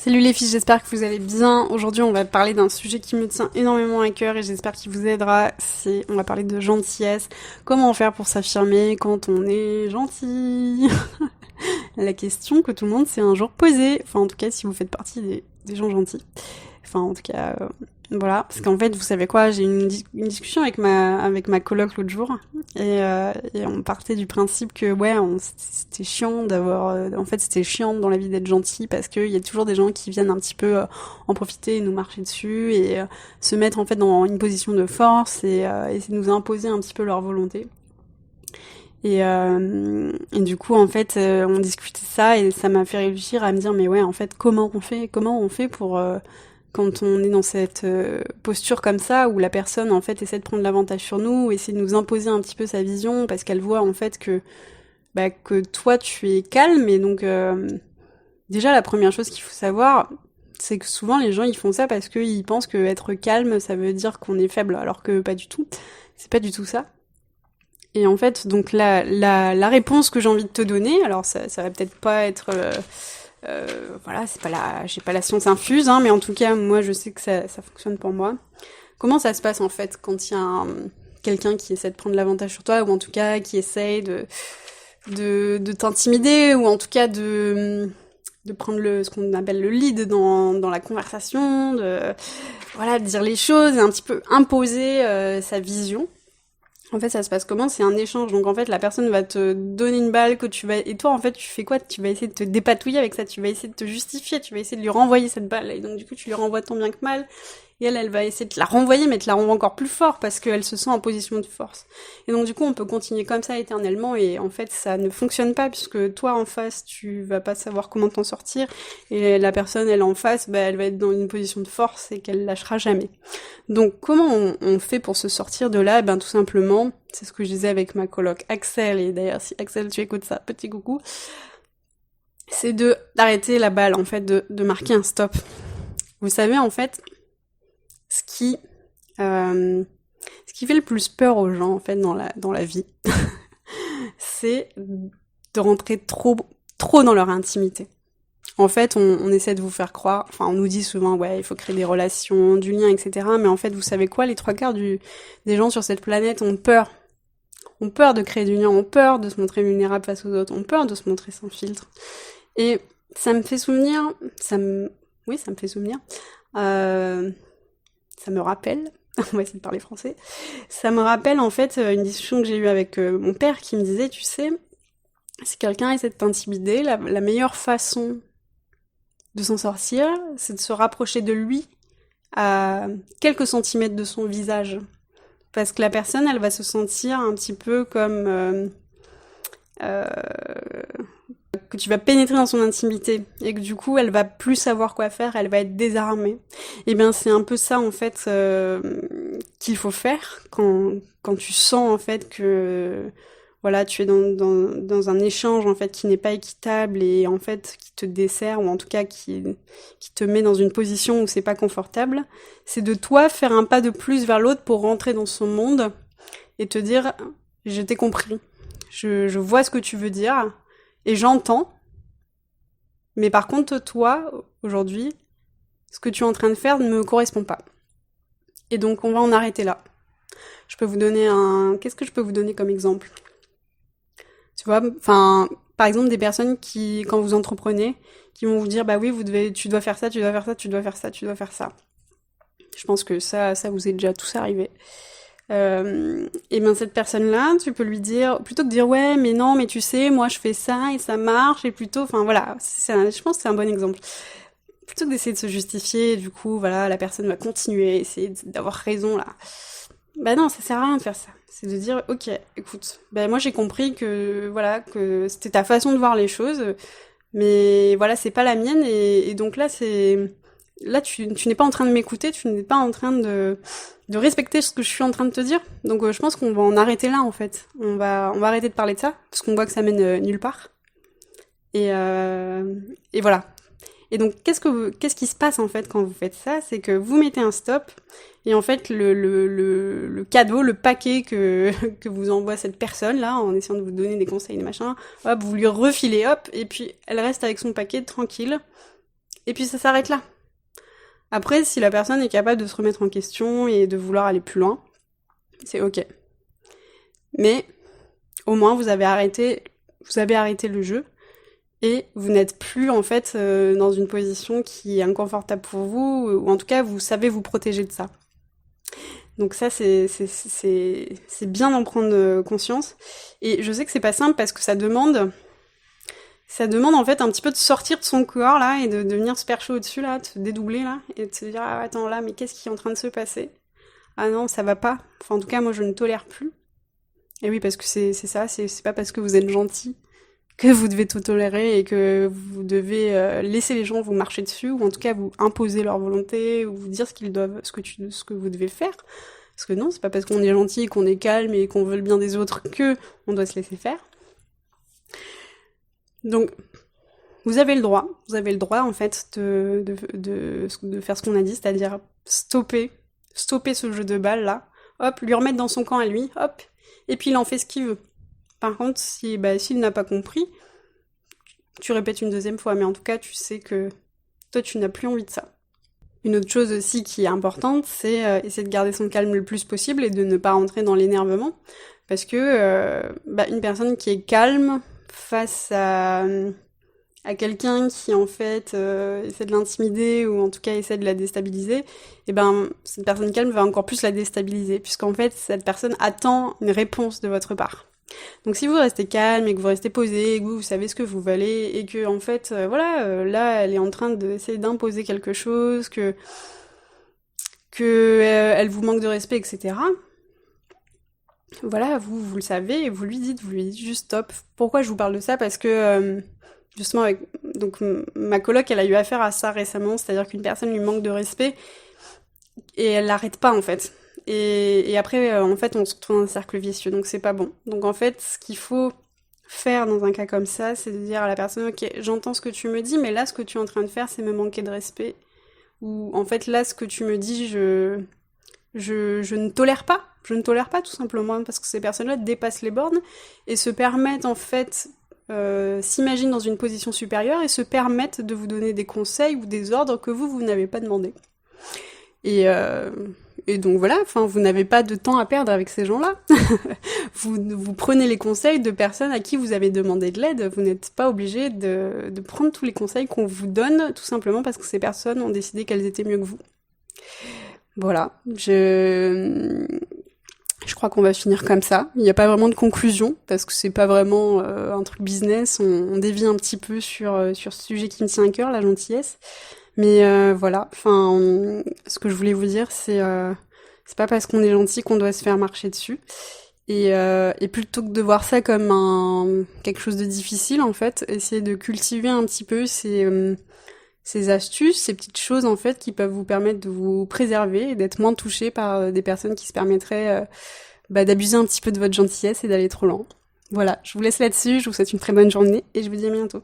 Salut les filles, j'espère que vous allez bien. Aujourd'hui, on va parler d'un sujet qui me tient énormément à cœur et j'espère qu'il vous aidera. On va parler de gentillesse. Comment faire pour s'affirmer quand on est gentil? La question que tout le monde s'est un jour posée. Enfin, en tout cas, si vous faites partie des gens gentils. Enfin, en tout cas, voilà. Parce qu'en fait, vous savez quoi, j'ai eu une discussion avec ma coloc l'autre jour. Et on partait du principe que, ouais, c'était chiant en fait, c'était chiant dans la vie d'être gentil parce qu'il y a toujours des gens qui viennent un petit peu en profiter et nous marcher dessus et se mettre, en fait, dans une position de force et essayer de nous imposer un petit peu leur volonté. Et du coup, en fait, on discutait de ça et ça m'a fait réfléchir à me dire, mais ouais, en fait, comment on fait pour quand on est dans cette posture comme ça, où la personne, en fait, essaie de prendre l'avantage sur nous, essaie de nous imposer un petit peu sa vision, parce qu'elle voit, en fait, que toi, tu es calme, et donc, déjà, la première chose qu'il faut savoir, c'est que souvent, les gens, ils font ça parce qu'ils pensent que être calme, ça veut dire qu'on est faible, alors que pas du tout. C'est pas du tout ça. Et en fait, donc la réponse que j'ai envie de te donner, alors ça va peut-être pas être, voilà, j'ai pas la science infuse, hein, mais en tout cas, moi, je sais que ça fonctionne pour moi. Comment ça se passe en fait quand il y a quelqu'un qui essaie de prendre l'avantage sur toi, ou en tout cas qui essaye de t'intimider, ou en tout cas de prendre ce qu'on appelle le lead dans la conversation, voilà, de dire les choses et un petit peu imposer sa vision. En fait, ça se passe comment? C'est un échange. Donc, en fait, la personne va te donner une balle et toi, en fait, tu fais quoi? Tu vas essayer de te dépatouiller avec ça. Tu vas essayer de te justifier. Tu vas essayer de lui renvoyer cette balle. Et donc, du coup, tu lui renvoies tant bien que mal. Et elle va essayer de te la renvoyer, mais te la renvoie encore plus fort parce qu'elle se sent en position de force. Et donc, du coup, on peut continuer comme ça éternellement. Et en fait, ça ne fonctionne pas puisque toi, en face, tu vas pas savoir comment t'en sortir. Et la personne, elle en face, elle va être dans une position de force et qu'elle lâchera jamais. Donc, comment on fait pour se sortir de là? Tout simplement, c'est ce que je disais avec ma coloc Axel, et d'ailleurs, si Axel, tu écoutes ça, petit coucou, c'est d'arrêter la balle, en fait, de marquer un stop. Vous savez, en fait, ce qui, euh, ce qui fait le plus peur aux gens, en fait, dans la vie, c'est de rentrer trop dans leur intimité. En fait, on essaie de vous faire croire, enfin, on nous dit souvent, ouais, il faut créer des relations, du lien, etc. Mais en fait, vous savez quoi, les trois quarts des gens sur cette planète ont peur. Ont peur de créer du lien, ont peur de se montrer vulnérable face aux autres, ont peur de se montrer sans filtre. Et ça me fait souvenir, oui, ça me fait souvenir, ça me rappelle, on va essayer de parler français, ça me rappelle en fait une discussion que j'ai eue avec mon père qui me disait, tu sais, si quelqu'un essaie de t'intimider, la meilleure façon de s'en sortir, c'est de se rapprocher de lui à quelques centimètres de son visage. Parce que la personne, elle va se sentir un petit peu comme euh, que tu vas pénétrer dans son intimité et que du coup, elle va plus savoir quoi faire, elle va être désarmée. Et bien, c'est un peu ça en fait qu'il faut faire quand tu sens en fait que voilà, tu es dans un échange en fait qui n'est pas équitable et en fait qui te dessert ou en tout cas qui te met dans une position où c'est pas confortable, c'est de toi faire un pas de plus vers l'autre pour rentrer dans son monde et te dire je t'ai compris, je vois ce que tu veux dire et j'entends, mais par contre toi aujourd'hui ce que tu es en train de faire ne me correspond pas. Et donc on va en arrêter là. Qu'est-ce que je peux vous donner comme exemple? Tu vois, enfin, par exemple, des personnes qui, quand vous entreprenez, qui vont vous dire, bah oui, tu dois faire ça, tu dois faire ça, tu dois faire ça, tu dois faire ça. Je pense que ça vous est déjà tous arrivé. Et bien cette personne-là, tu peux lui dire, plutôt que de dire, ouais, mais non, mais tu sais, moi je fais ça et ça marche, et plutôt, enfin voilà, je pense que c'est un bon exemple. Plutôt que d'essayer de se justifier, du coup, voilà, la personne va continuer, essayer d'avoir raison, là. Bah non, ça sert à rien de faire ça. C'est de dire, ok, écoute, moi j'ai compris que voilà que c'était ta façon de voir les choses, mais voilà, c'est pas la mienne et donc là tu n'es pas en train de m'écouter, tu n'es pas en train de respecter ce que je suis en train de te dire. Donc je pense qu'on va en arrêter là en fait. On va arrêter de parler de ça parce qu'on voit que ça mène nulle part. Et voilà. Et donc, qu'est-ce qui se passe en fait quand vous faites ça? C'est que vous mettez un stop et en fait le cadeau, le paquet que vous envoie cette personne là en essayant de vous donner des conseils, des machins, hop, vous lui refilez hop et puis elle reste avec son paquet tranquille Et puis ça s'arrête là. Après, si la personne est capable de se remettre en question et de vouloir aller plus loin, c'est ok. Mais au moins vous avez arrêté le jeu et vous n'êtes plus en fait dans une position qui est inconfortable pour vous, ou en tout cas vous savez vous protéger de ça. Donc ça c'est bien d'en prendre conscience. Et je sais que c'est pas simple parce que ça demande en fait un petit peu de sortir de son corps là et de venir se percher au-dessus là, de se dédoubler là et de se dire ah attends là mais qu'est-ce qui est en train de se passer? Ah non ça va pas. Enfin en tout cas moi je ne tolère plus. Et oui parce que c'est ça, c'est pas parce que vous êtes gentil que vous devez tout tolérer et que vous devez laisser les gens vous marcher dessus ou en tout cas vous imposer leur volonté ou vous dire ce qu'ils doivent, ce que vous devez faire. Parce que non, c'est pas parce qu'on est gentil, qu'on est calme et qu'on veut le bien des autres que on doit se laisser faire. Donc vous avez le droit en fait de faire ce qu'on a dit, c'est-à-dire stopper ce jeu de balle là, hop, lui remettre dans son camp à lui, hop, et puis il en fait ce qu'il veut. Par contre, s'il n'a pas compris, tu répètes une deuxième fois, mais en tout cas, tu sais que toi, tu n'as plus envie de ça. Une autre chose aussi qui est importante, c'est essayer de garder son calme le plus possible et de ne pas rentrer dans l'énervement, parce que une personne qui est calme face à quelqu'un qui en fait essaie de l'intimider ou en tout cas essaie de la déstabiliser, et cette personne calme va encore plus la déstabiliser, puisqu'en fait cette personne attend une réponse de votre part. Donc si vous restez calme et que vous restez posé, et que vous savez ce que vous valez et que en fait là elle est en train d'essayer d'imposer quelque chose, que elle vous manque de respect, etc. Voilà, vous le savez et vous lui dites juste stop. Pourquoi je vous parle de ça? Parce que justement donc ma coloc elle a eu affaire à ça récemment, c'est-à-dire qu'une personne lui manque de respect et elle l'arrête pas en fait. Et après, en fait, on se retrouve dans un cercle vicieux, donc c'est pas bon. Donc en fait, ce qu'il faut faire dans un cas comme ça, c'est de dire à la personne, ok, j'entends ce que tu me dis, mais là, ce que tu es en train de faire, c'est me manquer de respect. Ou en fait, là, ce que tu me dis, je ne tolère pas. Je ne tolère pas, tout simplement, parce que ces personnes-là dépassent les bornes et se permettent, en fait, s'imaginent dans une position supérieure et se permettent de vous donner des conseils ou des ordres que vous n'avez pas demandé. Et donc voilà, enfin, vous n'avez pas de temps à perdre avec ces gens-là. Vous prenez les conseils de personnes à qui vous avez demandé de l'aide. Vous n'êtes pas obligé de prendre tous les conseils qu'on vous donne, tout simplement parce que ces personnes ont décidé qu'elles étaient mieux que vous. Voilà, je crois qu'on va finir comme ça. Il n'y a pas vraiment de conclusion, parce que c'est pas vraiment un truc business. On dévie un petit peu sur ce sujet qui me tient à cœur, la gentillesse. Mais voilà, enfin, ce que je voulais vous dire, c'est pas parce qu'on est gentil qu'on doit se faire marcher dessus. Et plutôt que de voir ça comme quelque chose de difficile, en fait, essayer de cultiver un petit peu ces astuces, ces petites choses, en fait, qui peuvent vous permettre de vous préserver et d'être moins touché par des personnes qui se permettraient d'abuser un petit peu de votre gentillesse et d'aller trop loin. Voilà, je vous laisse là-dessus, je vous souhaite une très bonne journée et je vous dis à bientôt.